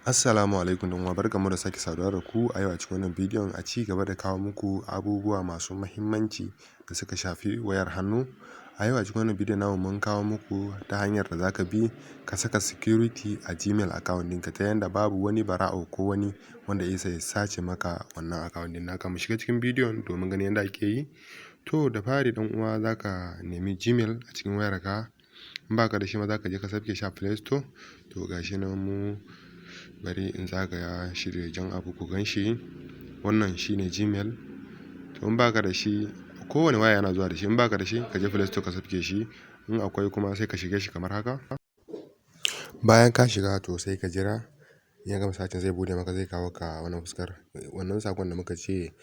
Assalamu alaikum ɗan uwa, barkanmu da sake saduwa da ku a yau a cikin wannan bidiyon a ci gaba da kawo muku abubuwa masu muhimmanci da suka shafi wayar hannu. A yau a cikin wannan bidiyon namu mun kawo muku ta hanyar da zaka bi ka saka security a Gmail account ɗinka ta yanda babu wani bara'o ko wani wanda ya isa ya sace maka wannan account ɗin naka. Mu shiga cikin bidiyon domin ganin yadda ake yi. To da fari ɗan uwa zaka nemi Gmail a cikin wayarka. In baka da shi ma zaka je ka sauke shi a Play Store. To gashi nan mu bari in zagaya shirya jan abu ku gan shi. Wannan shine Gmail. To in baka da shi, kowane waya yana zuwa da shi. In baka da shi ka je Play Store ka sauke shi. In akwai kuma sai ka shige shi kamar haka. Bayan ka shiga to sai ka jira ya gama sacin zai bude maka, zai kawo ka wannan fuskar. Wannan sakon da muka ce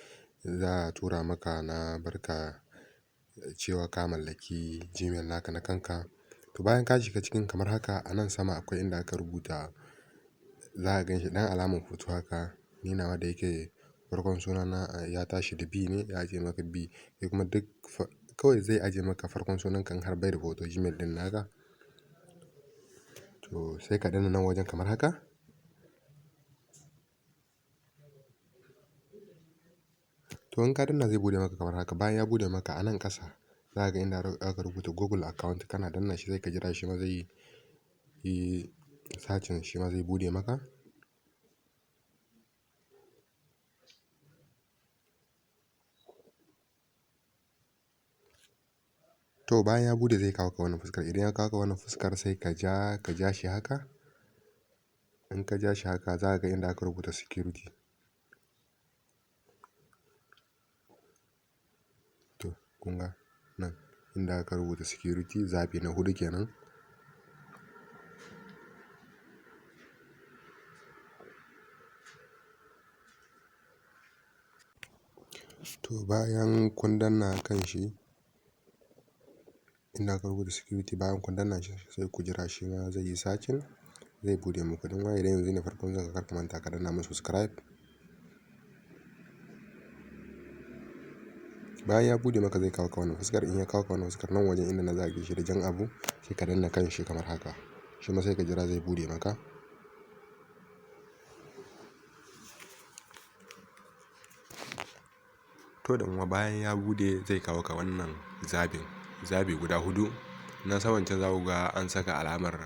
za a tura maka na barka cewa ka mallaki Gmail naka na kanka. To bayan ka shiga cikin kamar haka, a nan sama akwai inda aka rubuta, za ka gan shi ɗan alamar hoto haka. Ni nawa da yake farkon sunana ya tashi da B ne, ya ajiye maka B. Sai kuma duk kawai zai ajiye maka farkon sunanka in har bai da hoto Gmail ɗin naka. To sai ka danna nan wajen kamar haka. To in ka danna zai bude maka kamar haka. Bayan ya bude maka a nan ƙasa za ka ga inda aka rubuta Google account. Kana danna shi sai ka jira shi ma zai yi sacin, shi ma zai bude maka. To bayan ya bude zai kawo ka wannan fuskar. Idan ya kawo ka wannan fuskar sai ka ja shi haka. In ka ja shi haka za ka ga inda aka rubuta security. To kun ga nan inda aka rubuta security zaɓi na 4 kenan. To bayan kun danna kan shi inda aka rubuta security, bayan kun danna shi sai ku jira shi ma zai yi sacin, zai bude muku. Don waye idan yanzu ne farkon zuwa kar ka manta ka danna mun subscribe. Bayan ya bude maka zai kawo ka wannan fuskar. In ya kawo ka wannan fuskar nan wajen inda na zage shi da jan abu sai ka danna kan shi kamar haka. Shi ma sai ka jira zai bude maka. To ɗan uwa bayan ya bude zai kawo ka wannan zabi guda 4. Na saman can za ku ga an saka alamar,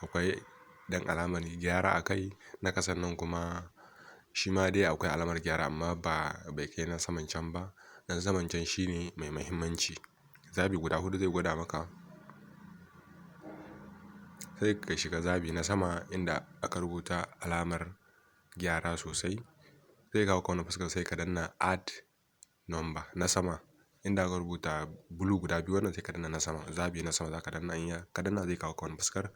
akwai dan alamar gyara a kai. Na kasan nan kuma shi ma dai akwai alamar gyara amma bai kai na saman can ba. Na saman can shine mai muhimmanci. Zabi guda 4 zai gwada maka. Sai ka shiga zabi na sama inda aka rubuta alamar gyara sosai. Zai kawo ka wannan fuskar sai ka danna add number na sama inda aka rubuta blue guda 2. Wannan sai ka danna na sama, zabi na sama za ka danna. In ka danna zai kawo ka wannan fuskar.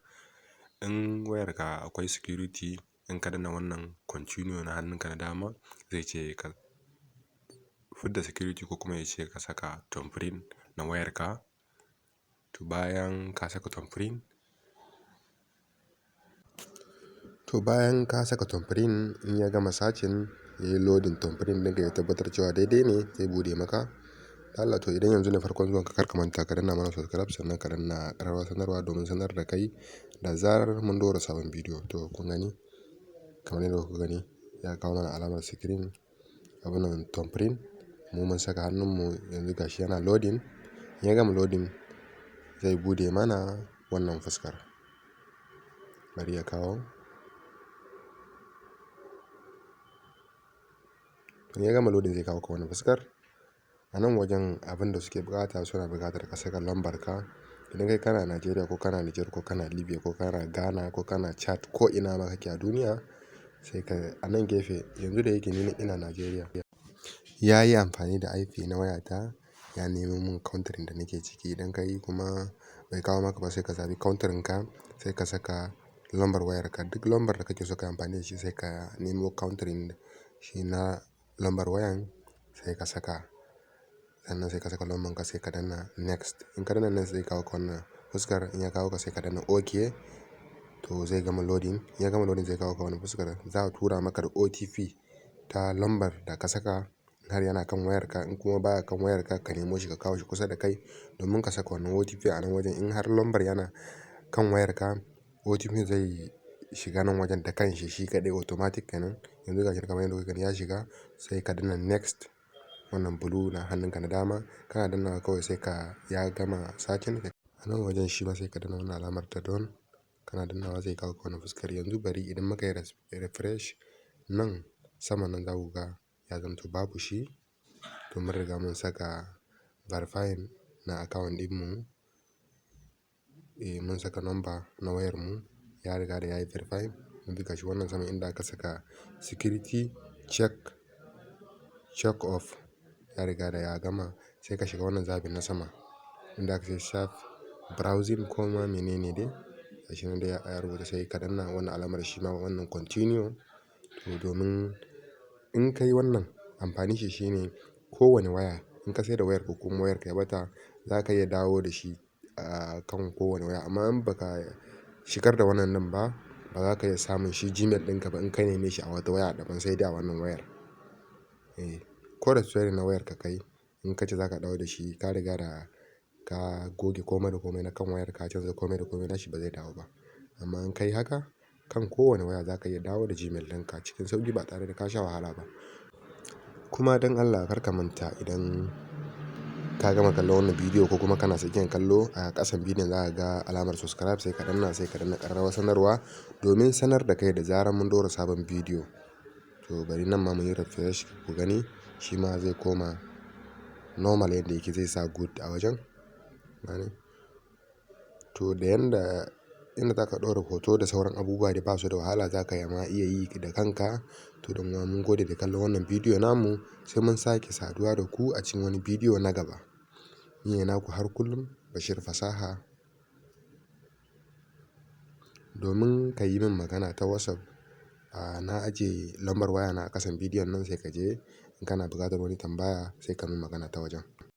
In wayarka akwai security, in ka danna wannan continue na hannunka na dama zai ce ka fidda security ko kuma ya ce ka saka thumbprint na wayarka. To bayan ka saka thumbprint in ya gama sacin ya yi loading thumbprint ɗinka ya tabbatar cewa daidai ne zai bude maka. Allah, to idan yanzu ne farkon zuwan ka kar ka manta ka danna mana subscribe sannan ka danna ƙararrawar sanarwa domin sanar da kai da zarar mun ɗora sabon bidiyo. To kun gani kamar yadda kuka gani ya kawo mana alamar screen abunan thumbprint. Mu mun saka hannunmu yanzu gashi yana loading. In ya gama loading zai bude mana wannan fuskar. Bari ya kawo. In ya gama loading zai kawo ka wannan fuskar. A nan wajen abin da suke bukata suna buƙatar ka saka lambar ka. Idan kai kana Najeriya ko kana Nijar ko kana Libya ko kana Ghana ko kana Chad ko ina ma kake a duniya, sai ka a nan gefe yanzu da yake ni ina Najeriya. Ya yi amfani da IP na wayata ya nemo mun country da nake ciki. Idan ka yi kuma bai kawo maka ba sai ka zaɓi country ka, sai ka saka lambar wayarka. Duk lambar da kake so ka yi amfani da shi sai ka nemo country shi na lambar wayan sai ka saka. Sannan sai ka saka lambar ka sai ka danna next. In ka danna next zai kawo ka wannan fuskar. In ya kawo ka sai ka danna OK. To zai gama loading. In ya gama loading zai kawo ka wannan fuskar. Za a tura maka da OTP ta lambar da ka saka in har yana kan wayarka. In kuma baya kan wayarka ka nemo shi ka kawo shi kusa da kai domin ka saka wannan OTP a nan wajen. In har lambar yana kan wayarka OTP zai shiga nan wajen da kanshi shi kaɗai automatic kenan. Yanzu gashi kamar yadda kuka gani ya shiga, sai ka danna next. Wannan blue na hannunka na dama kana dannawa kawai sai ya gama searching. A nan wajen shi ma sai ka danna wannan alamar ta done, kana dannawa zai kawo ka wannan fuskar. Yanzu bari idan muka yi refresh nan sama nan za ku ga ya zanto babu shi. To mun riga mun saka verifying na account ɗinmu. Mun saka number na wayarmu ya riga da ya yi verifying. Yanzu gashi wannan sama inda aka saka security check off ya riga da ya gama. Sai ka shiga wannan zaɓin na sama inda aka ce sharp browsing ko ma menene dai. Gashi nan dai ya rubuta sai ka danna wannan alamar shi ma wannan continue. To domin in ka yi wannan amfani shi shine kowane waya in ka sayar da wayar ko kuma wayarka ya ɓata za ka iya dawo da shi a kan kowane waya. Amma in baka shigar da wannan nan ba, ba za ka iya samun shi Gmail ɗinka ba in ka neme shi a wata waya daban sai dai a wannan wayar. Ko restoring na wayarka kai in ka ce za ka dawo da shi ka riga da ka goge komai da komai na kan wayar ka canza komai da komai nashi ba zai dawo ba. Amma in ka yi haka kan kowane waya za ka iya dawo da Gmail ɗinka cikin sauƙi ba tare da ka sha wahala ba. Kuma don Allah kar ka manta idan ka gama kallon wannan bidiyo ko kuma kana sakin kallo a ƙasan bidiyon za ka ga alamar subscribe sai ka danna ƙararrawar sanarwa domin sanar da kai da zarar mun ɗora sabon bidiyo. To bari nan ma mun yi refresh ku gani shi ma zai koma normal yadda yake zai sa good a wajen. To da inda za ka ɗora hoto da sauran abubuwa da ba su da wahala za ka iya yi da kanka. To don mun gode da kallon wannan bidiyo namu sai mun sake saduwa da ku a cikin wani bidiyo na gaba. Ni ne naku har kullum Bashir Fasaha. Domin ka yi min magana ta WhatsApp na ajiye lambar waya na a ƙasan bidiyon nan sai ka je in kana buƙatar wani tambaya sai ka min magana ta wajen.